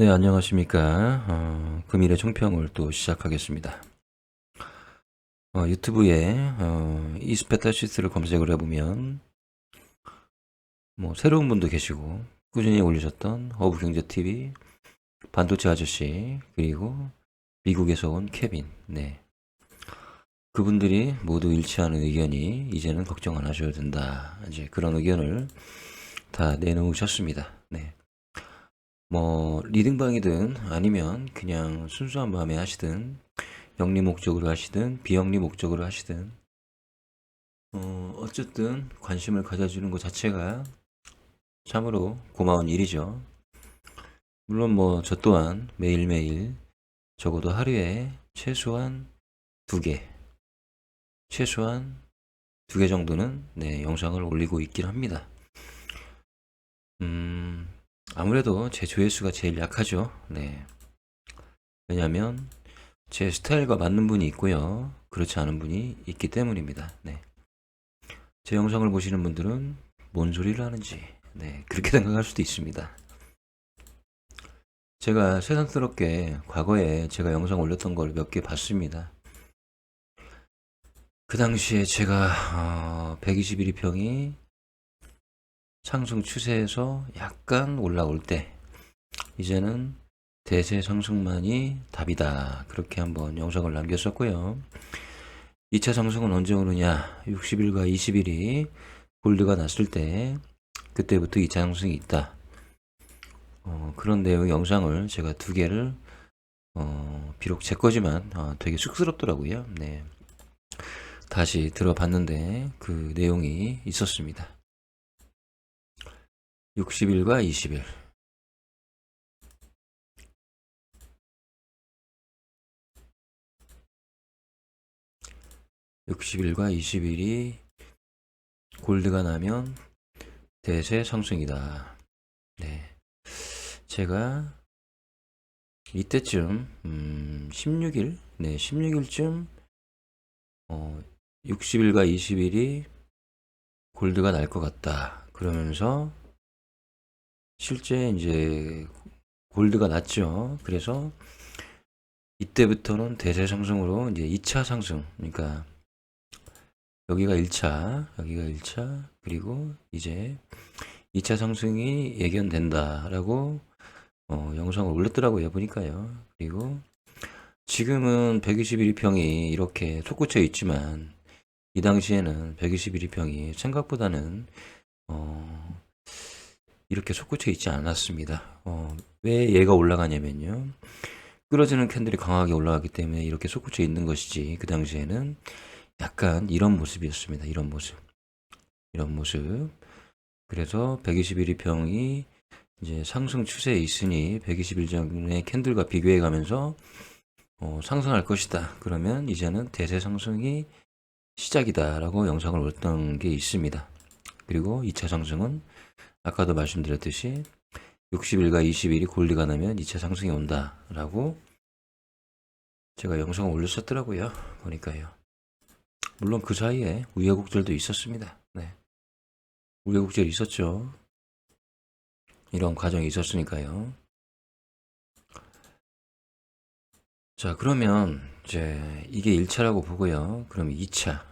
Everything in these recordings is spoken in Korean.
네, 안녕하십니까. 금일의 총평을 또 시작하겠습니다. 유튜브에 이스페타시스를 검색을 해보면 뭐 새로운 분도 계시고 꾸준히 올리셨던 어부경제TV, 반도체 아저씨, 그리고 미국에서 온 케빈. 네, 그분들이 모두 일치하는 의견이 이제는 걱정 안 하셔도 된다. 이제 그런 의견을 다 내놓으셨습니다. 네. 뭐 리딩방이든 아니면 그냥 순수한 마음에 하시든 영리 목적으로 하시든 비영리 목적으로 하시든 어쨌든 관심을 가져주는 것 자체가 참으로 고마운 일이죠. 물론 뭐 저 또한 매일매일 적어도 하루에 최소한 두 개 정도는 네, 영상을 올리고 있긴 합니다. 아무래도 제 조회수가 제일 약하죠. 네. 왜냐하면 제 스타일과 맞는 분이 있고요. 그렇지 않은 분이 있기 때문입니다. 네. 제 영상을 보시는 분들은 뭔 소리를 하는지 네, 그렇게 생각할 수도 있습니다. 제가 새삼스럽게 과거에 제가 영상 올렸던 걸 몇 개 봤습니다. 그 당시에 제가 121평이 상승 추세에서 약간 올라올 때 이제는 대세 상승만이 답이다. 그렇게 한번 영상을 남겼었고요. 2차 상승은 언제 오느냐? 60일과 20일이 골드가 났을 때 그때부터 2차 상승이 있다. 그런 내용의 영상을 제가 두 개를 비록 제 거지만 되게 쑥스럽더라고요. 네. 다시 들어봤는데 그 내용이 있었습니다. 60일과 20일. 60일과 20일이 골드가 나면 대세 상승이다. 네. 제가 이때쯤 16일, 네, 16일쯤 60일과 20일이 골드가 날 것 같다. 그러면서 실제 이제 골드가 났죠. 그래서 이때부터는 대세 상승으로 이제 2차 상승. 그러니까 여기가 1차, 여기가 1차, 그리고 이제 2차 상승이 예견된다라고 영상을 올렸더라고요. 보니까요. 그리고 지금은 121평이 이렇게 솟구쳐 있지만 이 당시에는 121평이 생각보다는 이렇게 솟구쳐 있지 않았습니다. 왜 얘가 올라가냐면요. 끌어지는 캔들이 강하게 올라가기 때문에 이렇게 솟구쳐 있는 것이지 그 당시에는 약간 이런 모습이었습니다. 이런 모습. 이런 모습. 그래서 121평이 이제 상승 추세에 있으니 120일 전의 캔들과 비교해 가면서 상승할 것이다. 그러면 이제는 대세 상승이 시작이다라고 영상을 올렸던 게 있습니다. 그리고 2차 상승은 아까도 말씀드렸듯이 60일과 20일이 골드가 나면 2차 상승이 온다라고 제가 영상을 올렸었더라고요. 보니까요. 물론 그 사이에 우여곡절도 있었습니다. 네. 우여곡절이 있었죠. 이런 과정이 있었으니까요. 자, 그러면 이제 이게 1차라고 보고요. 그럼 2차.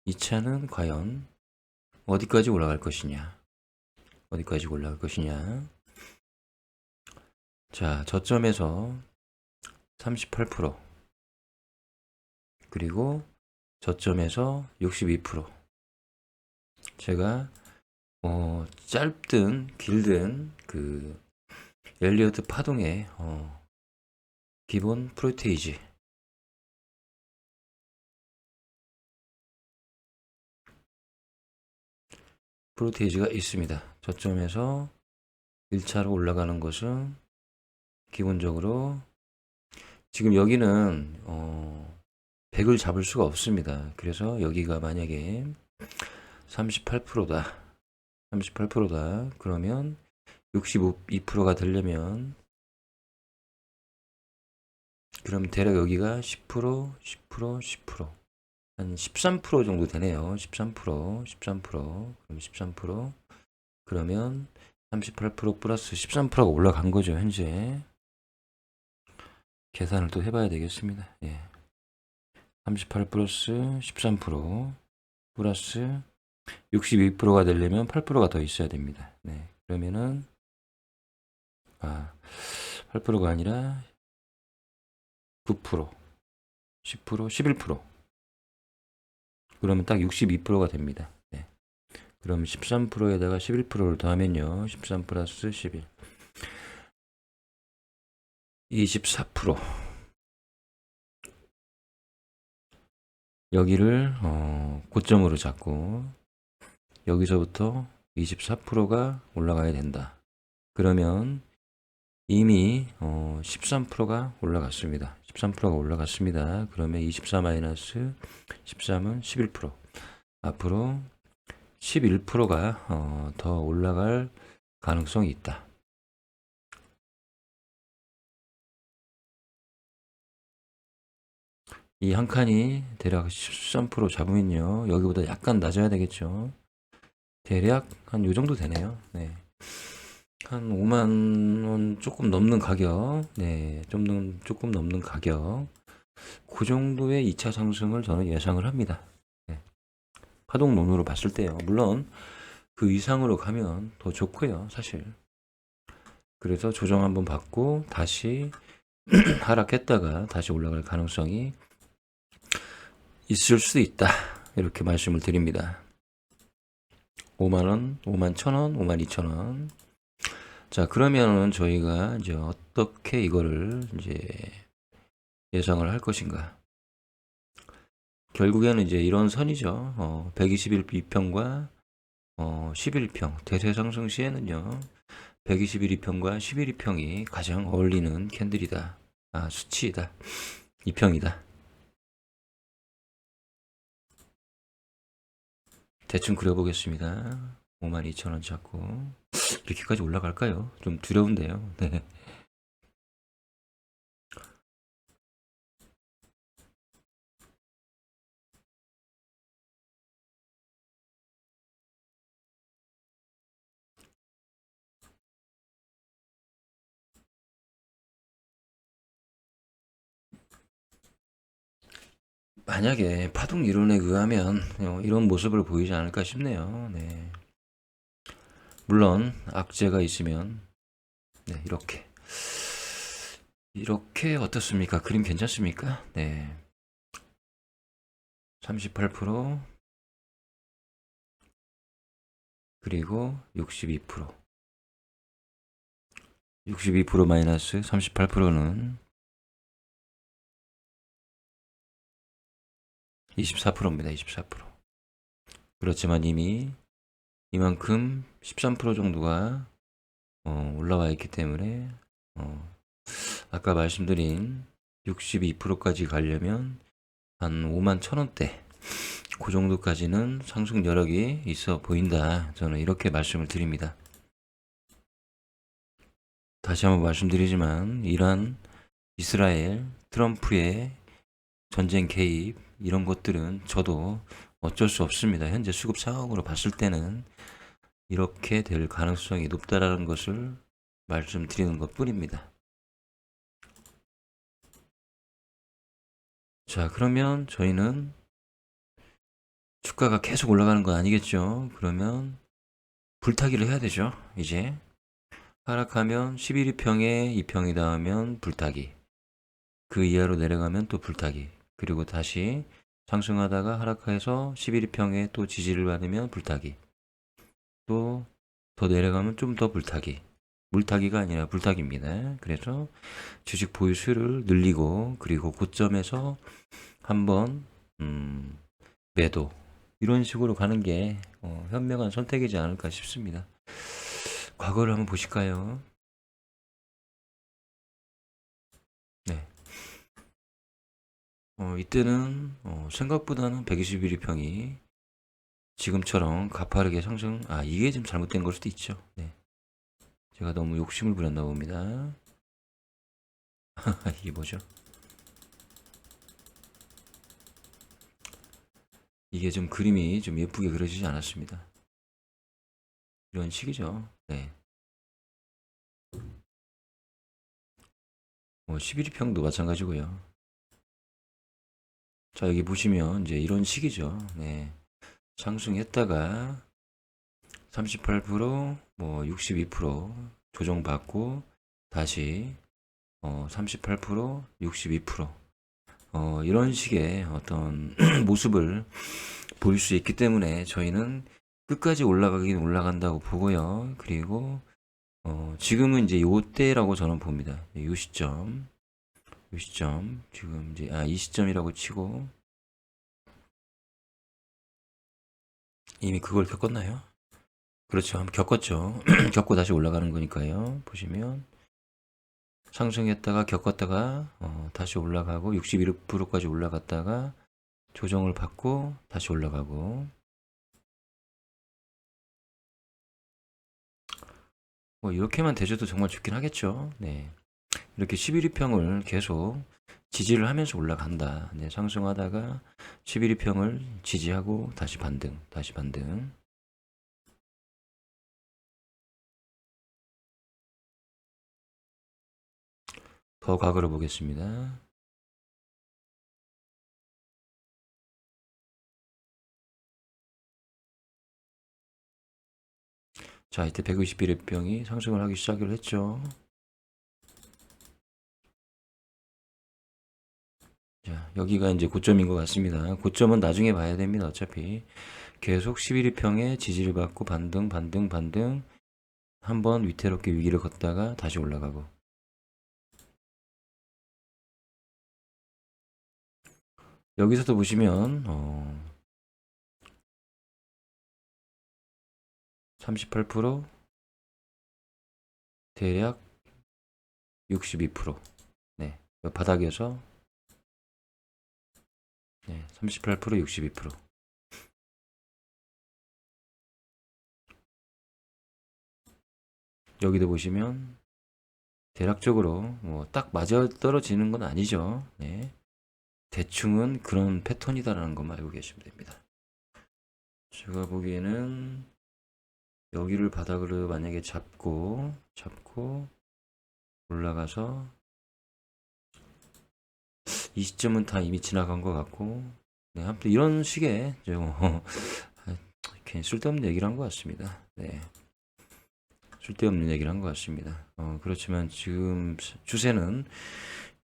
2차는 과연 어디까지 올라갈 것이냐? 어디까지 올라갈 것이냐? 자, 저점에서 38%, 그리고 저점에서 62%. 제가 짧든 길든 그 엘리어트 파동의 기본 프로테이지가 있습니다. 저점에서 1차로 올라가는 것은 기본적으로 지금 여기는 100을 잡을 수가 없습니다. 그래서 여기가 만약에 38%다. 38%다. 그러면 62%가 되려면 그럼 대략 여기가 10%, 10%, 10%, 한 13% 정도 되네요. 13%, 13%, 그럼 13%, 그러면 38% 플러스 13%가 올라간 거죠, 현재. 계산을 또 해봐야 되겠습니다. 예. 38 플러스 13% 플러스 62%가 되려면 8%가 더 있어야 됩니다. 네. 그러면은, 8%가 아니라 9%, 10%, 11%. 그러면 딱 62%가 됩니다. 네. 그럼 13%에다가 11%를 더하면요. 13 플러스 11. 24%. 여기를 고점으로 잡고 여기서부터 24%가 올라가야 된다. 그러면 이미 13%가 올라갔습니다. 13%가 올라갔습니다. 그러면 24 마이너스 13은 11%. 앞으로 11%가 더 올라갈 가능성이 있다. 이 한 칸이 대략 13% 잡으면요. 여기보다 약간 낮아야 되겠죠. 대략 한 요 정도 되네요. 네. 한 5만 원 조금 넘는 가격. 네. 조금 넘는 가격. 그 정도의 2차 상승을 저는 예상을 합니다. 네. 파동론으로 봤을 때요. 물론 그 이상으로 가면 더 좋고요. 사실. 그래서 조정 한번 받고 다시 하락했다가 다시 올라갈 가능성이 있을 수도 있다. 이렇게 말씀을 드립니다. 5만원, 5만 1,000원, 5만 2천원. 자, 그러면은 저희가 이제 어떻게 이거를 이제 예상을 할 것인가. 결국에는 이제 이런 선이죠. 121평과 11평. 대세 상승 시에는요. 121평과 11평이 가장 어울리는 캔들이다. 수치이다. 2평이다. 대충 그려보겠습니다. 52,000원 잡고 이렇게까지 올라갈까요? 좀 두려운데요. 네. 만약에 파동 이론에 의하면 이런 모습을 보이지 않을까 싶네요. 네. 물론 악재가 있으면 네, 이렇게 어떻습니까? 그림 괜찮습니까? 네. 38% 그리고 62% 62% 마이너스 38%는 24%입니다. 24%. 그렇지만 이미 이만큼 13% 정도가 올라와 있기 때문에 아까 말씀드린 62%까지 가려면 한 5만 1,000원대 그 정도까지는 상승 여력이 있어 보인다. 저는 이렇게 말씀을 드립니다. 다시 한번 말씀드리지만 이란, 이스라엘, 트럼프의 전쟁 개입 이런 것들은 저도 어쩔 수 없습니다. 현재 수급 상황으로 봤을 때는 이렇게 될 가능성이 높다라는 것을 말씀드리는 것 뿐입니다. 자, 그러면 저희는 주가가 계속 올라가는 건 아니겠죠. 그러면 불타기를 해야 되죠. 이제 하락하면 11평에 2평이 닿으면 불타기, 그 이하로 내려가면 또 불타기, 그리고 다시 상승하다가 하락해서 11평에 또 지지를 받으면 불타기, 또 더 내려가면 좀 더 불타기, 물타기가 아니라 불타기입니다. 그래서 주식 보유 수를 늘리고 그리고 고점에서 한번 매도 이런 식으로 가는 게 현명한 선택이지 않을까 싶습니다. 과거를 한번 보실까요? 네. 이때는 생각보다는 121평이 지금처럼 가파르게 상승, 이게 좀 잘못된 걸 수도 있죠. 네. 제가 너무 욕심을 부렸나 봅니다. 이게 뭐죠? 이게 좀 그림이 좀 예쁘게 그려지지 않았습니다. 이런 식이죠. 네. 뭐 11위평도 마찬가지고요. 자, 여기 보시면 이제 이런 식이죠. 네. 상승했다가 38%, 뭐 62% 조정받고 다시 38%, 62% 이런 식의 어떤 모습을 보일 수 있기 때문에 저희는 끝까지 올라가긴 올라간다고 보고요. 그리고 지금은 이제 요때라고 저는 봅니다. 요 시점, 요 시점 지금 이제 이 시점이라고 치고 이미 그걸 겪었나요? 그렇죠. 한번 겪었죠. 겪고 다시 올라가는 거니까요. 보시면 상승했다가 겪었다가 다시 올라가고 61%까지 올라갔다가 조정을 받고 다시 올라가고 뭐 이렇게만 되셔도 정말 좋긴 하겠죠. 네. 이렇게 11위평을 계속 지지를 하면서 올라간다. 네, 상승하다가 11위평을 지지하고 다시 반등, 다시 반등. 더 과거로 보겠습니다. 자, 이때 151위평이 상승을 하기 시작을 했죠. 자, 여기가 이제 고점인 것 같습니다. 고점은 나중에 봐야 됩니다. 어차피 계속 11위평에 지지를 받고 반등, 반등, 반등. 한번 위태롭게 위기를 걷다가 다시 올라가고. 여기서도 보시면 38%, 대략 62%. 네, 바닥에서 네, 38%, 62%. 여기도 보시면 대략적으로 뭐 딱 맞아 떨어지는 건 아니죠. 네. 대충은 그런 패턴이다라는 것만 알고 계시면 됩니다. 제가 보기에는 여기를 바닥으로 만약에 잡고 올라가서 이 시점은 다 이미 지나간 것 같고 네, 아무튼 이런 식의 좀 괜히 쓸데없는 얘기를 한 것 같습니다. 네. 쓸데없는 얘기를 한 것 같습니다. 그렇지만 지금 추세는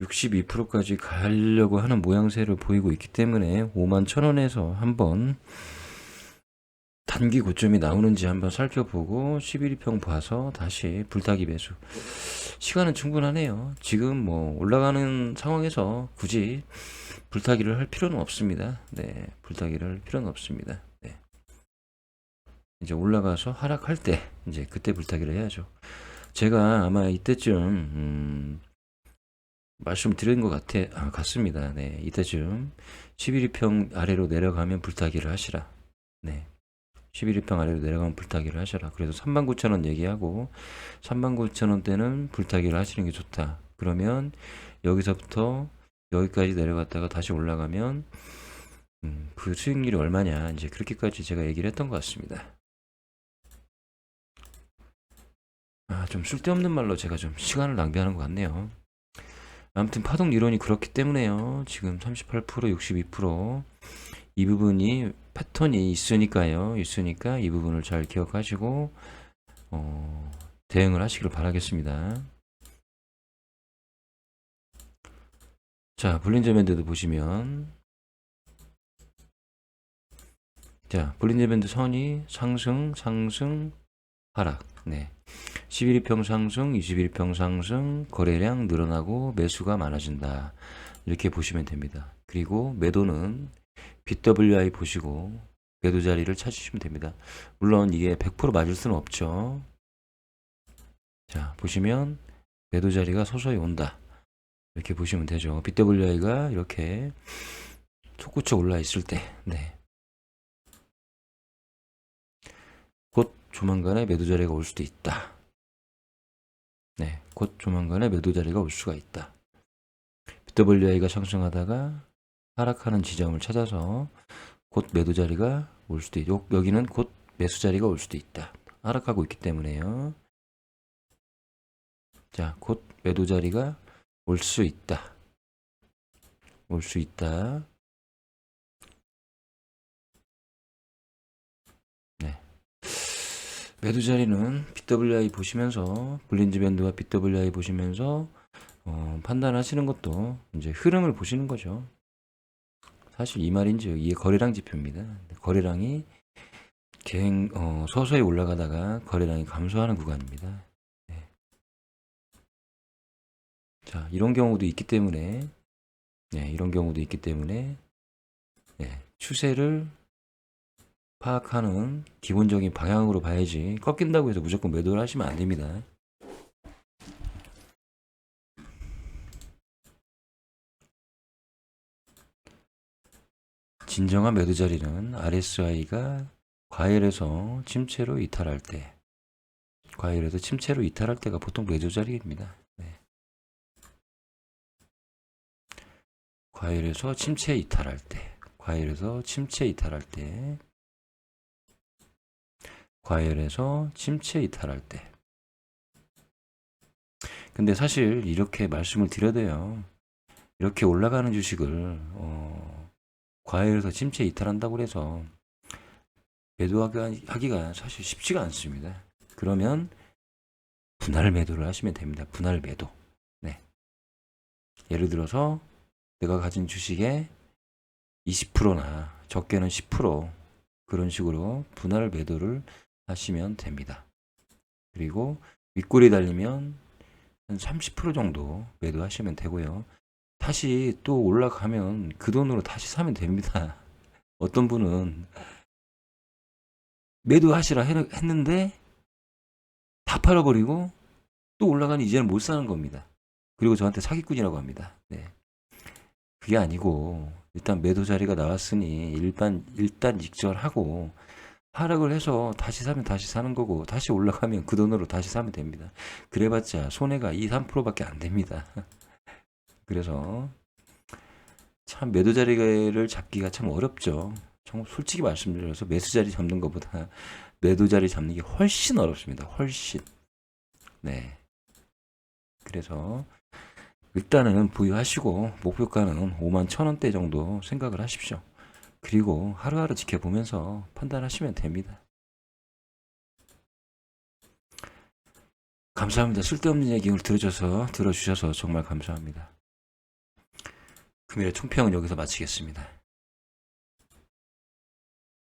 62%까지 가려고 하는 모양새를 보이고 있기 때문에 51,000원에서 한번 단기 고점이 나오는지 한번 살펴보고 11위평 봐서 다시 불타기 매수. 시간은 충분하네요. 지금 뭐 올라가는 상황에서 굳이 불타기를 할 필요는 없습니다. 네, 불타기를 할 필요는 없습니다. 네. 이제 올라가서 하락할 때 이제 그때 불타기를 해야죠. 제가 아마 이때쯤 말씀드린 것 같습니다. 네, 이때쯤 11위평 아래로 내려가면 불타기를 하시라. 네, 11위평 아래로 내려가면 불타기를 하셔라. 그래서 39,000원 얘기하고 39,000원대는 불타기를 하시는 게 좋다. 그러면 여기서부터 여기까지 내려갔다가 다시 올라가면 그 수익률이 얼마냐 이제 그렇게까지 제가 얘기를 했던 것 같습니다. 좀 쓸데없는 말로 제가 좀 시간을 낭비하는 것 같네요. 아무튼 파동 이론이 그렇기 때문에요. 지금 38%, 62%이 부분이 패턴이 있으니까요. 있으니까 이 부분을 잘 기억하시고 대응을 하시길 바라겠습니다. 자, 볼린저 밴드도 보시면 자, 볼린저 밴드 선이 상승, 상승, 하락. 네. 11위평 상승, 21위평 상승, 거래량 늘어나고 매수가 많아진다. 이렇게 보시면 됩니다. 그리고 매도는 BWI 보시고 매도 자리를 찾으시면 됩니다. 물론 이게 100% 맞을 수는 없죠. 자, 보시면 매도 자리가 서서히 온다. 이렇게 보시면 되죠. BWI가 이렇게 솟구쳐 올라 있을 때, 네. 곧 조만간에 매도 자리가 올 수도 있다. 네, 곧 조만간에 매도 자리가 올 수가 있다. BWI가 상승하다가 하락하는 지점을 찾아서 곧 매도 자리가 올 수도 있고 여기는 곧 매수 자리가 올 수도 있다. 하락하고 있기 때문에요. 자, 곧 매도 자리가 올 수 있다. 올 수 있다. 네. 매도 자리는 BWI 보시면서 볼린지 밴드와 BWI 보시면서 판단하시는 것도 이제 흐름을 보시는 거죠. 사실 이 말인즉 이게 거래량 지표입니다. 거래량이 서서히 올라가다가 거래량이 감소하는 구간입니다. 네. 자, 이런 경우도 있기 때문에 추세를 파악하는 기본적인 방향으로 봐야지 꺾인다고 해서 무조건 매도를 하시면 안 됩니다. 진정한 매도 자리는 RSI가 과열해서 침체로 이탈할 때, 과열해서 침체로 이탈할 때가 보통 매도 자리입니다. 네. 과열해서 침체 이탈할 때, 과열해서 침체 이탈할 때, 과열해서 침체 이탈할 때. 근데 사실 이렇게 말씀을 드려도요, 이렇게 올라가는 주식을 과열해서 침체 이탈한다고 해서 매도하기가 사실 쉽지가 않습니다. 그러면 분할 매도를 하시면 됩니다. 분할 매도. 네. 예를 들어서 내가 가진 주식의 20%나 적게는 10% 그런 식으로 분할 매도를 하시면 됩니다. 그리고 윗골이 달리면 한 30% 정도 매도하시면 되고요. 다시 또 올라가면 그 돈으로 다시 사면 됩니다. 어떤 분은 매도하시라 했는데 다 팔아버리고 또 올라가니 이제는 못 사는 겁니다. 그리고 저한테 사기꾼이라고 합니다. 네. 그게 아니고 일단 매도 자리가 나왔으니 일단 익절하고 하락을 해서 다시 사면 다시 사는 거고 다시 올라가면 그 돈으로 다시 사면 됩니다. 그래봤자 손해가 2, 3%밖에 안 됩니다. 그래서 참 매도 자리를 잡기가 참 어렵죠. 정말 솔직히 말씀드려서 매수 자리 잡는 것보다 매도 자리 잡는 게 훨씬 어렵습니다. 훨씬. 네. 그래서 일단은 보유하시고 목표가는 51,000원대 정도 생각을 하십시오. 그리고 하루하루 지켜보면서 판단하시면 됩니다. 감사합니다. 쓸데없는 얘기를 들어주셔서 정말 감사합니다. 금일의 총평은 여기서 마치겠습니다.